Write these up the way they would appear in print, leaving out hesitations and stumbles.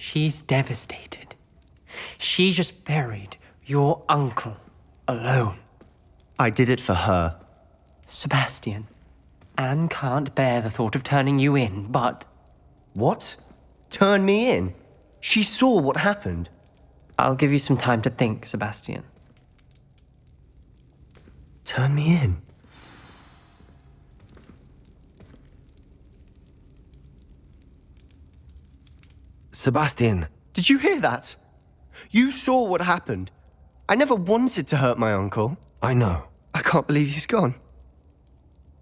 She's devastated. She just buried your uncle alone. I did it for her. Sebastian, Anne can't bear the thought of turning you in, but... What? Turn me in? She saw what happened. I'll give you some time to think, Sebastian. Turn me in? Sebastian. Did you hear that? You saw what happened. I never wanted to hurt my uncle. I know. I can't believe he's gone.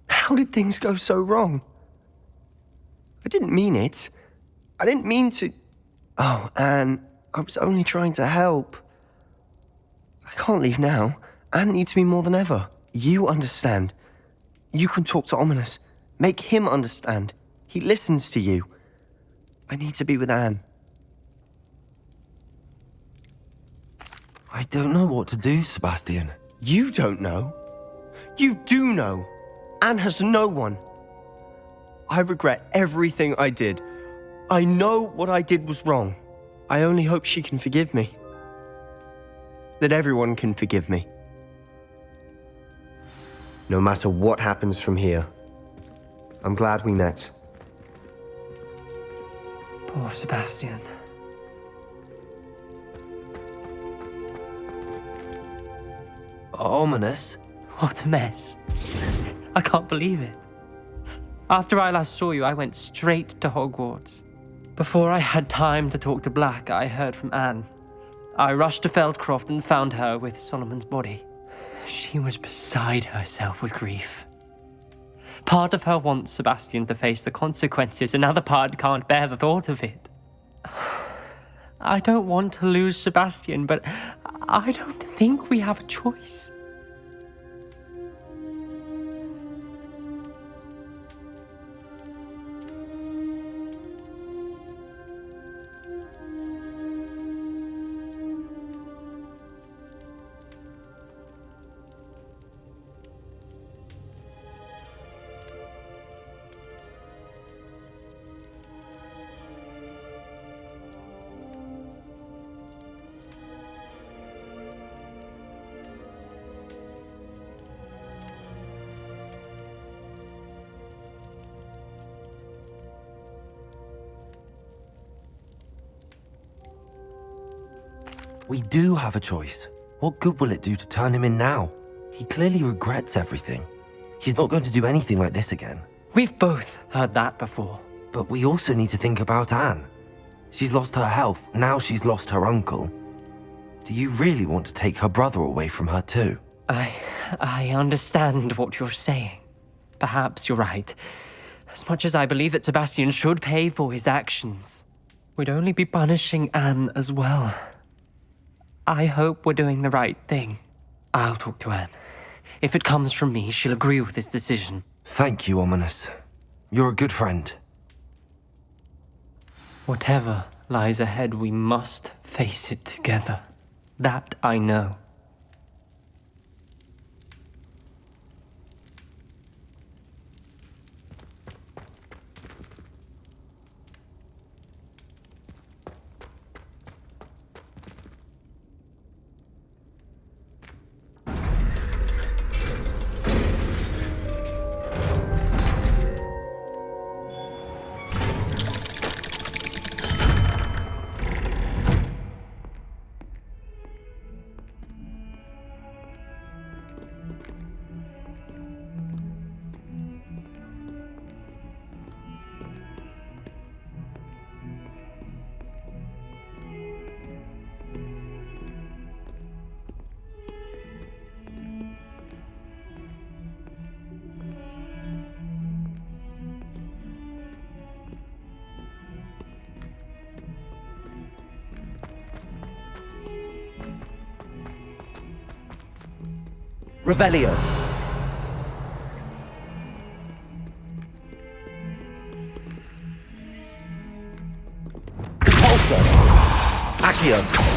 How did things go so wrong? I didn't mean it. I didn't mean to... Oh, Anne, I was only trying to help. I can't leave now. Anne needs me more than ever. You understand. You can talk to Ominous. Make him understand. He listens to you. I need to be with Anne. I don't know what to do, Sebastian. You don't know. You do know. Anne has no one. I regret everything I did. I know what I did was wrong. I only hope she can forgive me. That everyone can forgive me. No matter what happens from here, I'm glad we met. Poor Sebastian. Ominous? What a mess. I can't believe it. After I last saw you, I went straight to Hogwarts. Before I had time to talk to Black, I heard from Anne. I rushed to Feldcroft and found her with Solomon's body. She was beside herself with grief. Part of her wants Sebastian to face the consequences, another part can't bear the thought of it. I don't want to lose Sebastian, but I don't think we have a choice. We do have a choice. What good will it do to turn him in now? He clearly regrets everything. He's not going to do anything like this again. We've both heard that before. But we also need to think about Anne. She's lost her health, now she's lost her uncle. Do you really want to take her brother away from her too? I understand what you're saying. Perhaps you're right. As much as I believe that Sebastian should pay for his actions, we'd only be punishing Anne as well. I hope we're doing the right thing. I'll talk to Anne. If it comes from me, she'll agree with this decision. Thank you, Ominous. You're a good friend. Whatever lies ahead, we must face it together. That I know. Revelio. Repulsor! Accio!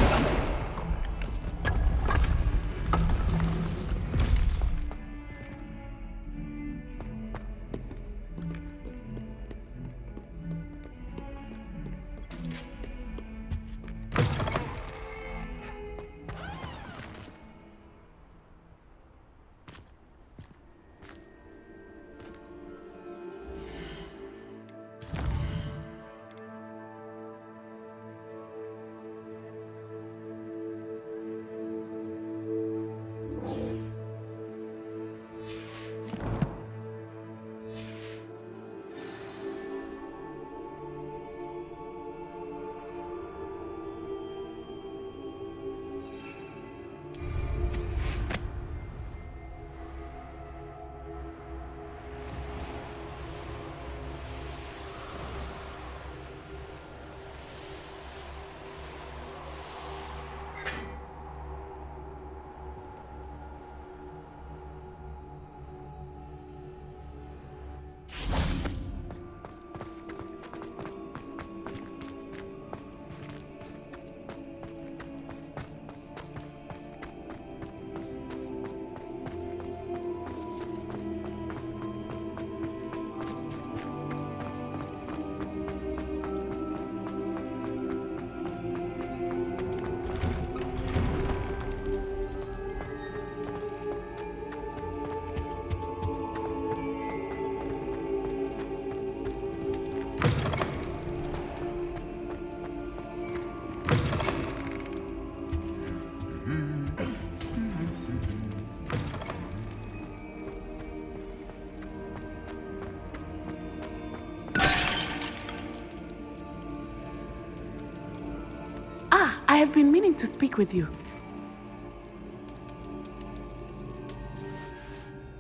have been meaning to speak with you.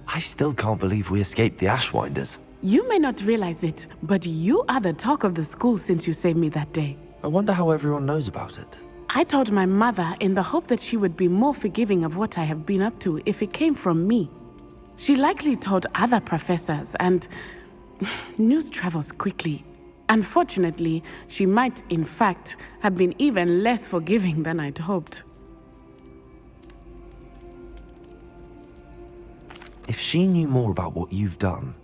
I still can't believe we escaped the Ashwinders. You may not realize it, but you are the talk of the school since you saved me that day. I wonder how everyone knows about it. I told my mother in the hope that she would be more forgiving of what I have been up to if it came from me. She likely told other professors, and news travels quickly. Unfortunately, she might, in fact, have been even less forgiving than I'd hoped. If she knew more about what you've done,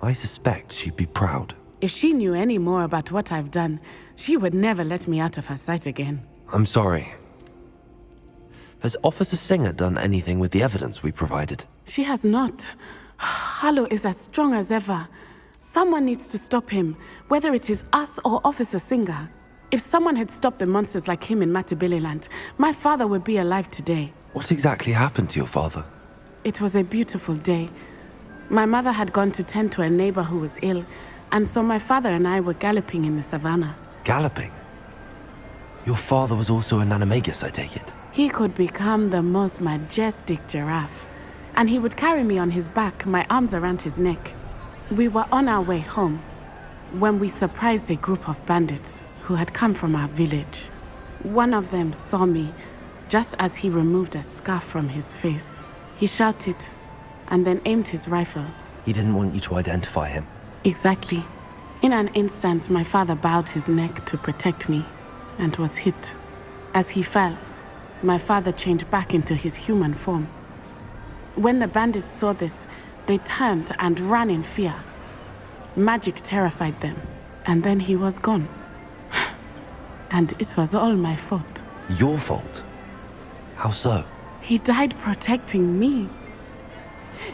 I suspect she'd be proud. If she knew any more about what I've done, she would never let me out of her sight again. I'm sorry. Has Officer Singer done anything with the evidence we provided? She has not. Harlow is as strong as ever. Someone needs to stop him, whether it is us or Officer Singer. If someone had stopped the monsters like him in Matabeleland, my father would be alive today. What exactly happened to your father? It was a beautiful day. My mother had gone to tend to a neighbor who was ill, and so my father and I were galloping in the savannah. Galloping? Your father was also an animagus, I take it? He could become the most majestic giraffe, and he would carry me on his back, my arms around his neck. We were on our way home when we surprised a group of bandits who had come from our village. One of them saw me just as he removed a scarf from his face. He shouted and then aimed his rifle. He didn't want you to identify him. Exactly. In an instant, my father bowed his neck to protect me and was hit. As he fell, my father changed back into his human form. When the bandits saw this, they turned and ran in fear. Magic terrified them, and then he was gone. And it was all my fault. Your fault? How so? He died protecting me.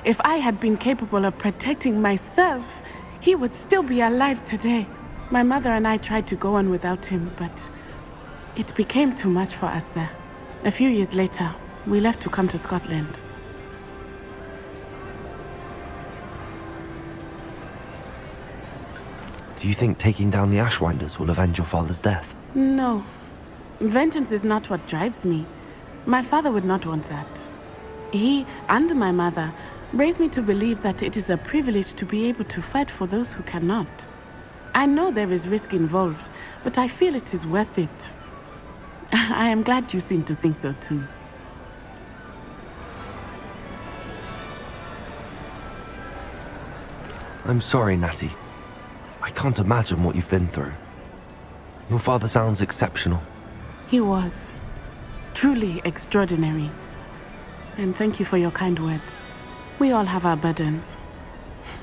If I had been capable of protecting myself, he would still be alive today. My mother and I tried to go on without him, but it became too much for us there. A few years later, we left to come to Scotland. Do you think taking down the Ashwinders will avenge your father's death? No. Vengeance is not what drives me. My father would not want that. He and my mother raised me to believe that it is a privilege to be able to fight for those who cannot. I know there is risk involved, but I feel it is worth it. I am glad you seem to think so too. I'm sorry, Natty. I can't imagine what you've been through. Your father sounds exceptional. He was truly extraordinary. And thank you for your kind words. We all have our burdens.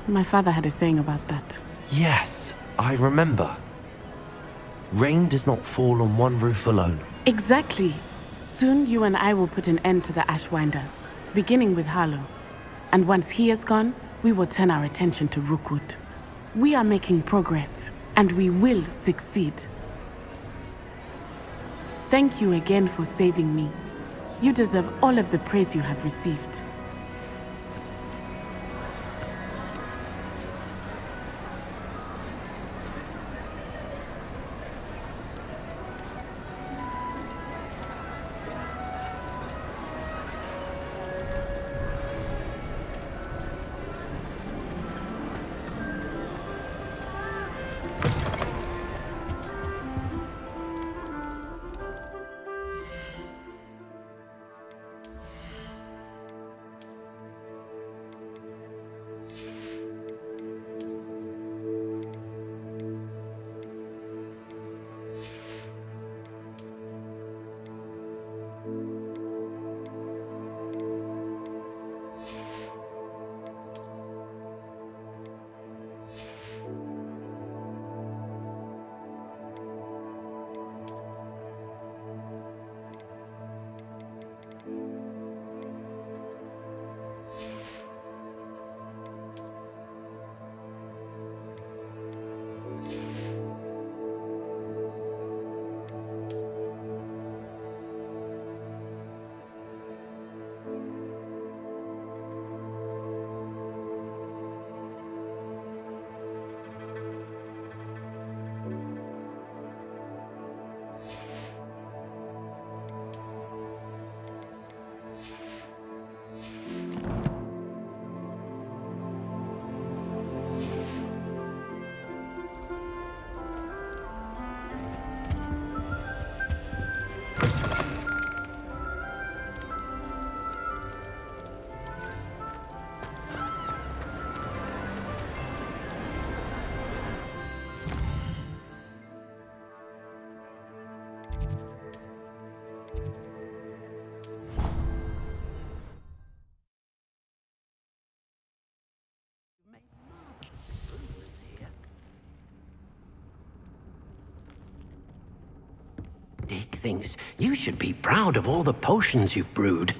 My father had a saying about that. Yes, I remember. Rain does not fall on one roof alone. Exactly. Soon you and I will put an end to the Ashwinders, beginning with Harlow. And once he is gone, we will turn our attention to Rookwood. We are making progress, and we will succeed. Thank you again for saving me. You deserve all of the praise you have received. thinks you should be proud of all the potions you've brewed.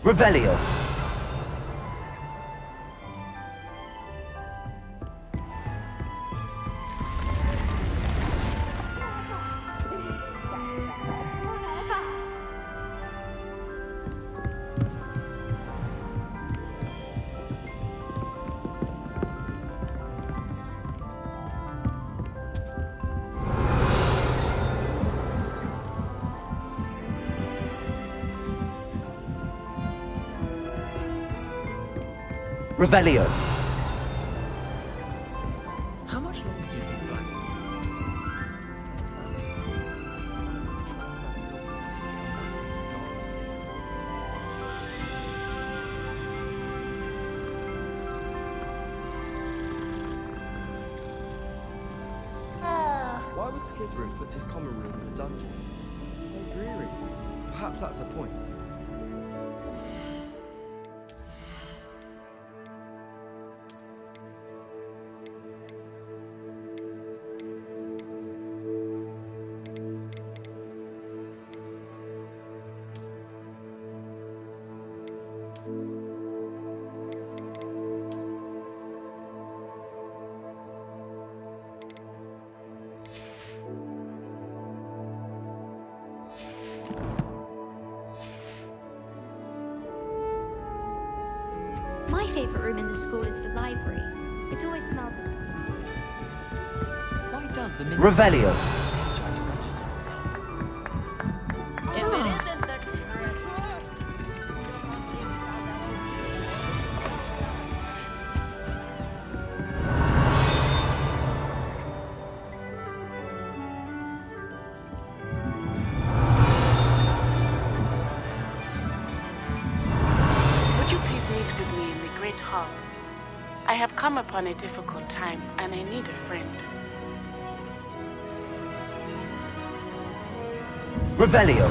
Revelio. Revelio. How much longer do you think Black? Why would Slytherin put his common room in a dungeon? So dreary. Perhaps that's the point. My favourite room in the school is the library. It always smells. Why does the Revelio. try to register themselves? If it isn't the Would you please meet with me in the Great Hall? I have come upon a difficult time, and I need a friend. Revelio.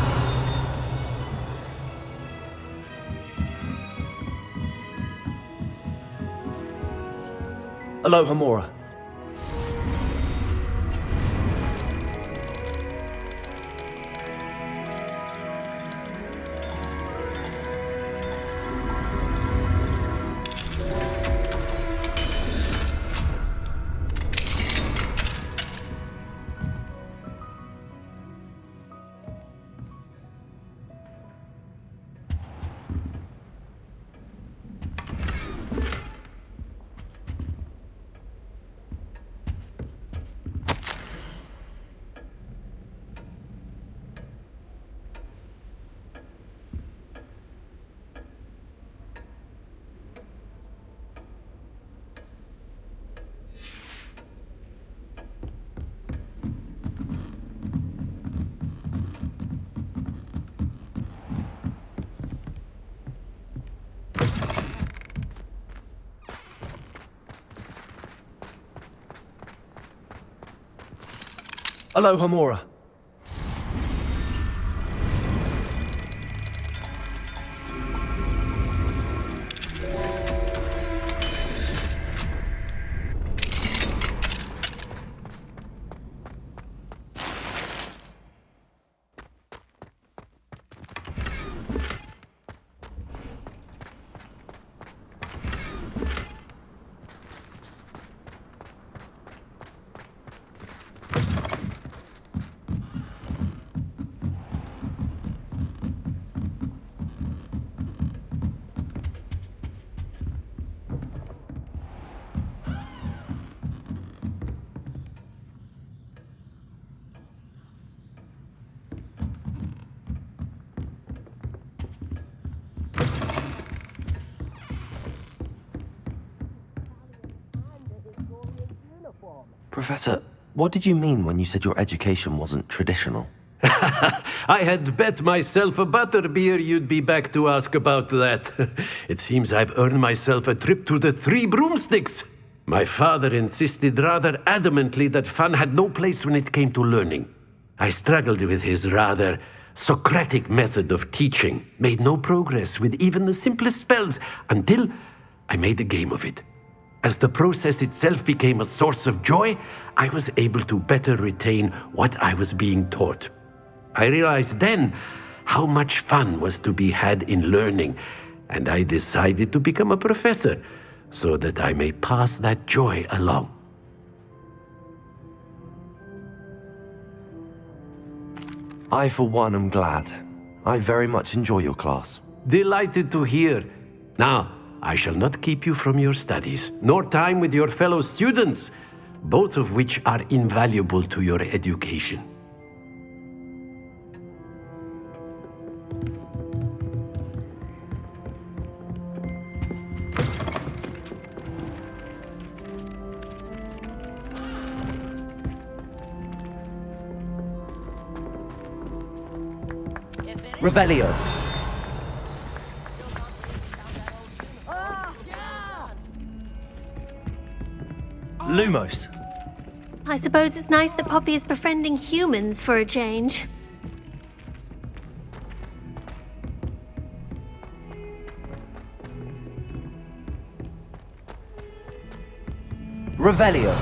Aloha Mora. Aloha Mora. Professor, what did you mean when you said your education wasn't traditional? I had bet myself a butterbeer you'd be back to ask about that. It seems I've earned myself a trip to the Three Broomsticks. My father insisted rather adamantly that fun had no place when it came to learning. I struggled with his rather Socratic method of teaching, made no progress with even the simplest spells until I made a game of it. As the process itself became a source of joy, I was able to better retain what I was being taught. I realized then how much fun was to be had in learning, and I decided to become a professor so that I may pass that joy along. I, for one, am glad. I very much enjoy your class. Delighted to hear. Now, I shall not keep you from your studies, nor time with your fellow students, both of which are invaluable to your education. Revelio. Lumos. I suppose it's nice that Poppy is befriending humans for a change. Revelio.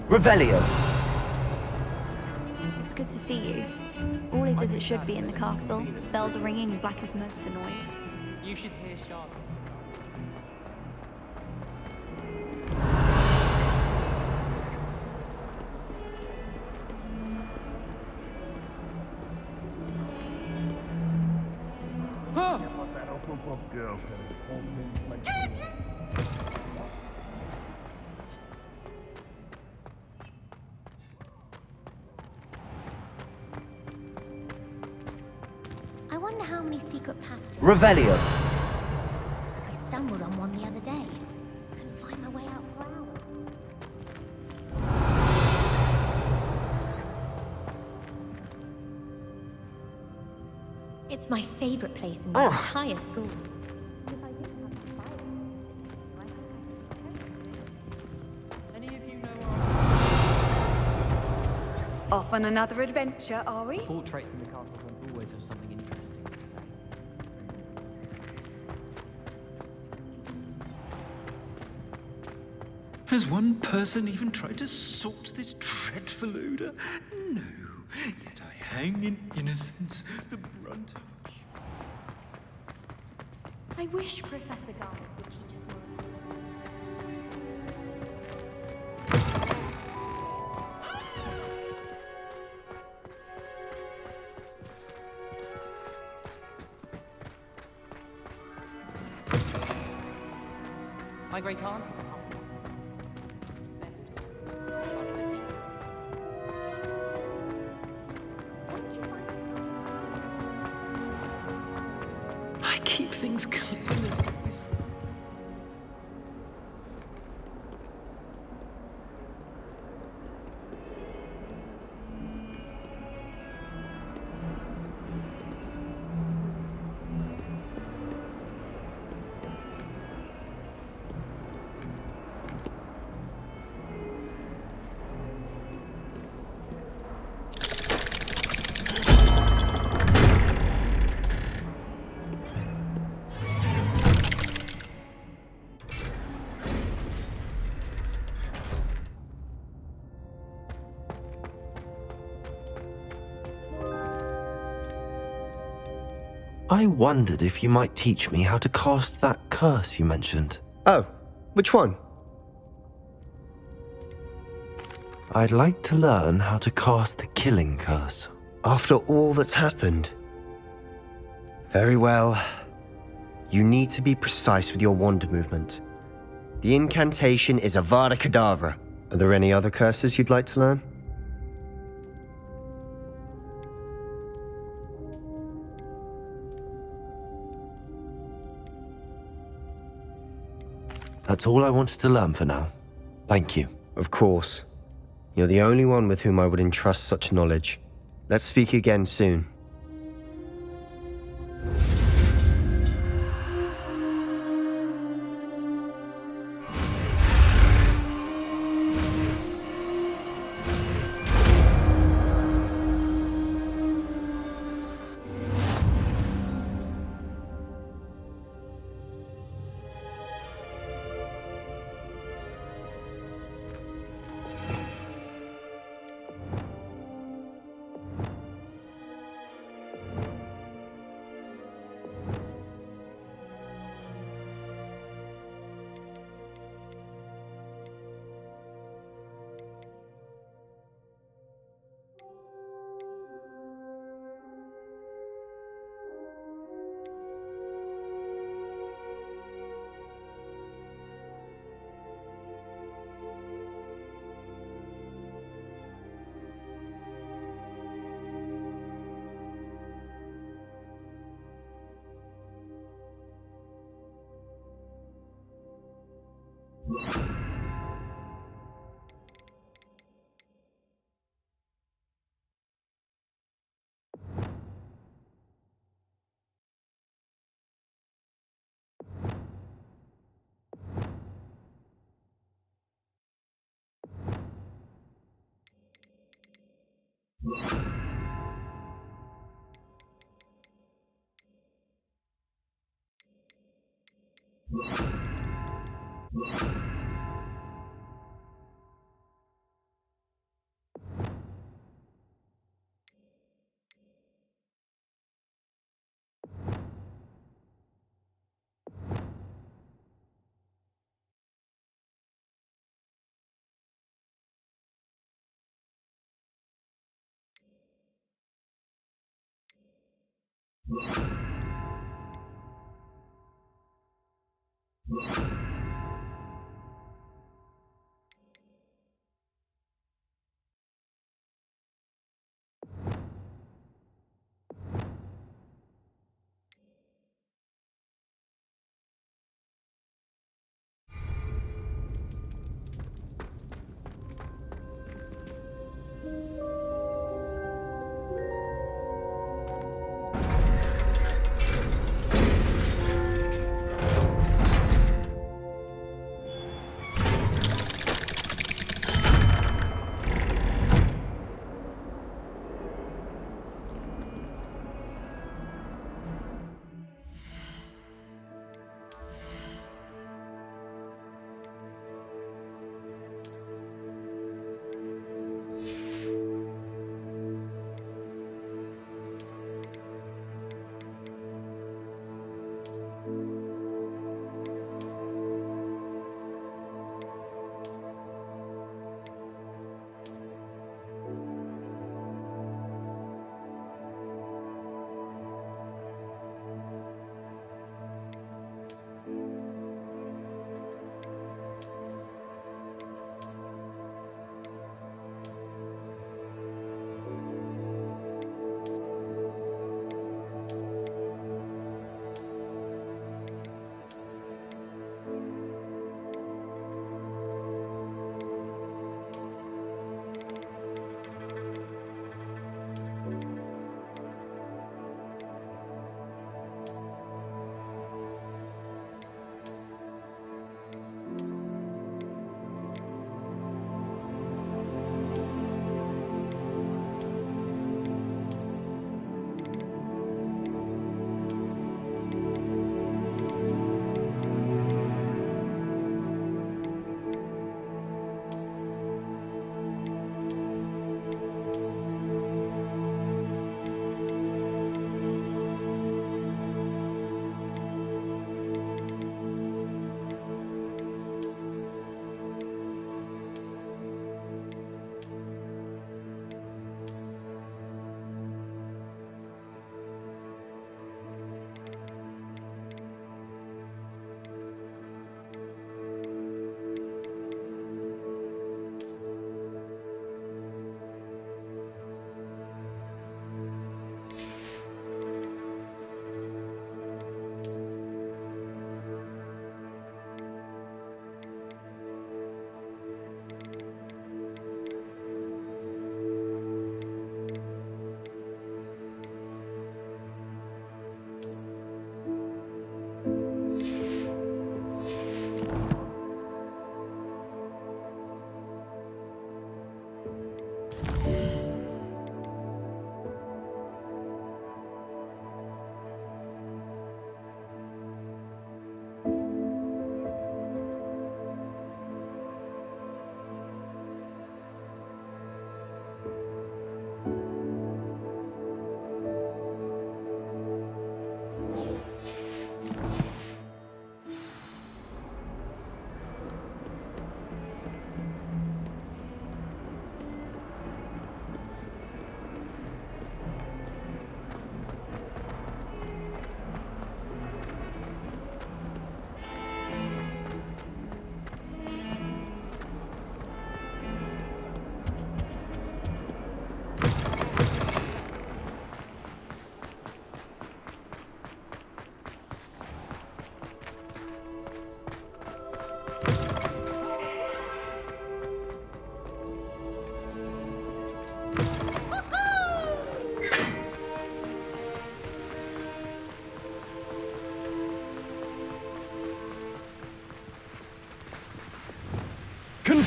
Revelio. It's good to see you. All is as it should be in the castle. Bells are ringing, Black is most annoying. You should hear Charlotte. I wonder how many secret passages... Revelio. I stumbled on one the other day. Couldn't find my way out for hours. It's my favorite place in the entire school. Any of you know Off on another adventure, are we? portraits in the castle don't always have something interesting to say. Has one person even tried to sort this dreadful odor? No, yet I hang in innocence the brunt of... I wish Professor Garnet would teach us more. My great aunt was a humble, best. I keep things clean as always. I wondered if you might teach me how to cast that curse you mentioned. Oh, which one? I'd like to learn how to cast the killing curse. After all that's happened. Very well. You need to be precise with your wand movement. The incantation is Avada Kedavra. Are there any other curses you'd like to learn? That's all I wanted to learn for now. Thank you. Of course. You're the only one with whom I would entrust such knowledge. Let's speak again soon.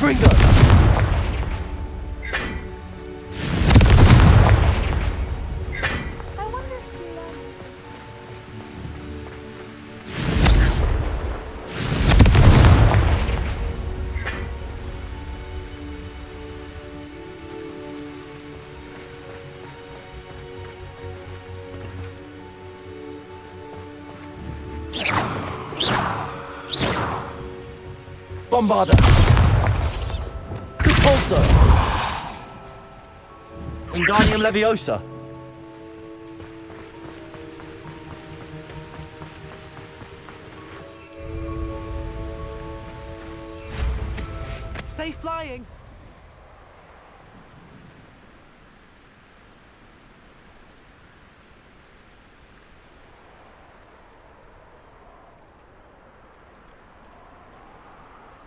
Fringo! I wonder if you, Bombarder! Repulsor! Wingardium Leviosa! Safe flying.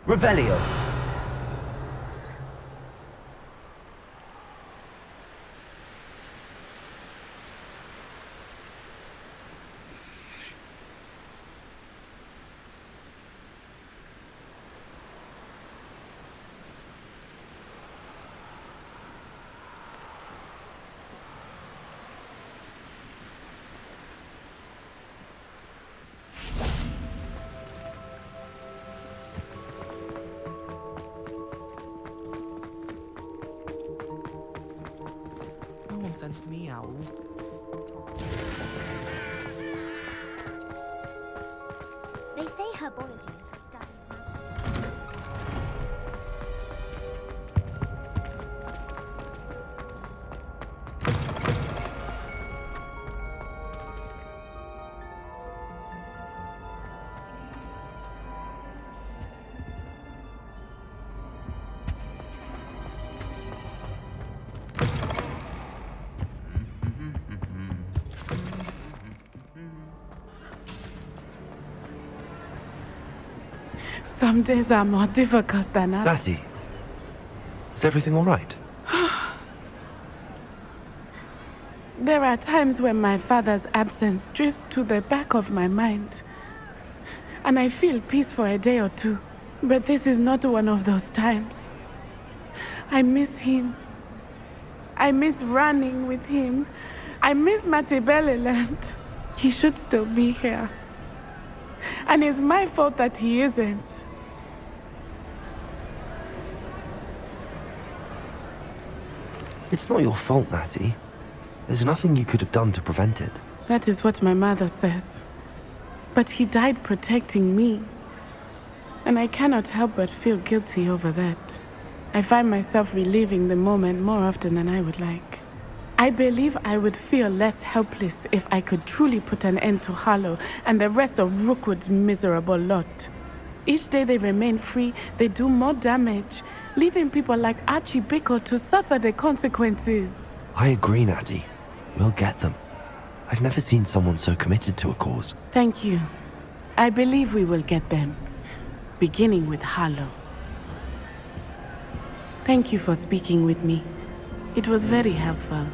Revelio! No one sent me owl. they say herbology is a study of magic. Some days are more difficult than others. Lassie, is everything all right? There are times when my father's absence drifts to the back of my mind, and I feel peace for a day or two. But this is not one of those times. I miss him. I miss running with him. I miss Matibeleland. He should still be here. And it's my fault that he isn't. It's not your fault, Natty. There's nothing you could have done to prevent it. That is what my mother says. But he died protecting me. And I cannot help but feel guilty over that. I find myself reliving the moment more often than I would like. I believe I would feel less helpless if I could truly put an end to Harlow and the rest of Rookwood's miserable lot. Each day they remain free, they do more damage, leaving people like Archie Bickle to suffer the consequences. I agree, Natty. We'll get them. I've never seen someone so committed to a cause. Thank you. I believe we will get them, beginning with Harlow. Thank you for speaking with me. It was very helpful.